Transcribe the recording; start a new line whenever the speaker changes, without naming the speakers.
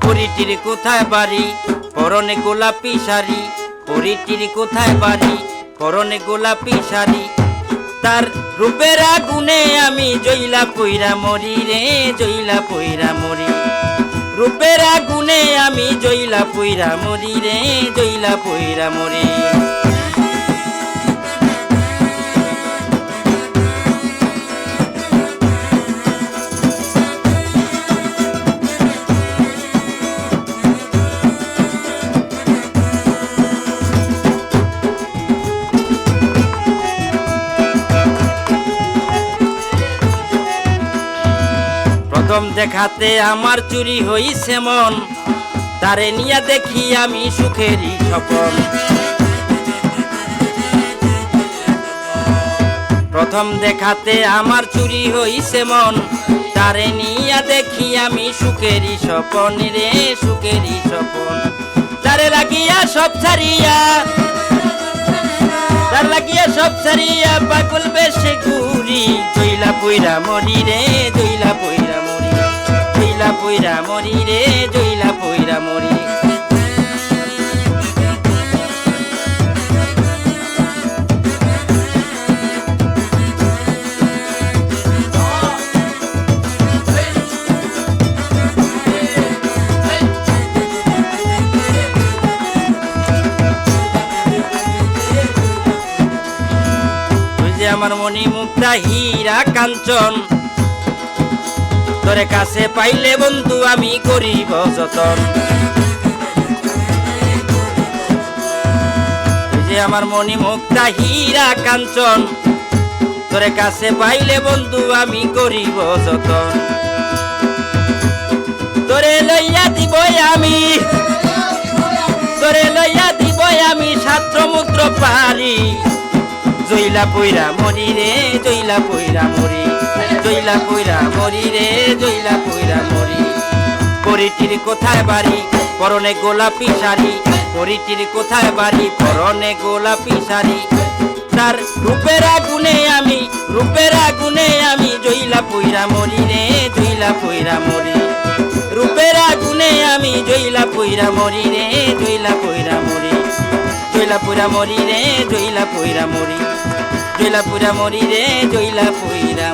পরিটির কোথায় বাড়ি পরনে গোলাপি শাড়ি, পরিটির কোথায় বাড়ি পরনে গোলাপি শাড়ি। তার রূপের আগুনে আমি জইলা পইরা মরি রে, জইলা পইরা মরি। রূপের আগুনে আমি জইলা পইরা মরি রে, জইলা পইরা মরি। প্রথম দেখাতে আমার চুরি হইছে মন, তারে নিয়া দেখি আমি সুখেরই স্বপন। প্রথম দেখাতে আমার চুরি হইছে মন, তারে নিয়া দেখি আমি সুখেরই স্বপন রে, সুখেরই স্বপন। তারে লাগিয়া সব ছাড়িয়া, তার লাগিয়া সব ছাড়িয়া পাগল বেশে ঘুরি, জইলা পইরা মরি রে, জইলা পইরা মরি। জইলা পইরা মরি রে, জইলা পইরা মরি। আমার মনি মুক্তা হীরা কাঞ্চন, তোরে কাছে পাইলে বন্ধু আমি করিব যতন। যে আমার মনি মুক্তা হীরা কাঞ্চন, তোরে কাছে পাইলে বন্ধু আমি করিব যতন। তোরে লইয়া দিব আমি, তোরে লইয়া দিব আমি সাত সমুদ্র পারি, জইলা পইরা মরি রে, জইলা পইরা মরি। জইলা পইরা মরি রে, জইলা পইরা মরি। পরিটির কোথায় বাড়ি পরনে গোলাপি শাড়ি, পরিটির কোথায় বাড়ি পরনে গোলাপি শাড়ি। তার রূপের আগুনে আমি, রূপের আগুনে আমি জইলা পইরা মরি রে, জইলা পইরা মরি। রূপের আগুনে আমি জইলা পইরা মরি রে, জইলা পইরা মরি। জইলা পইরা মরি রে, জইলা পইরা মরি। জইলা পইরা মরি রে, জইলা পইরা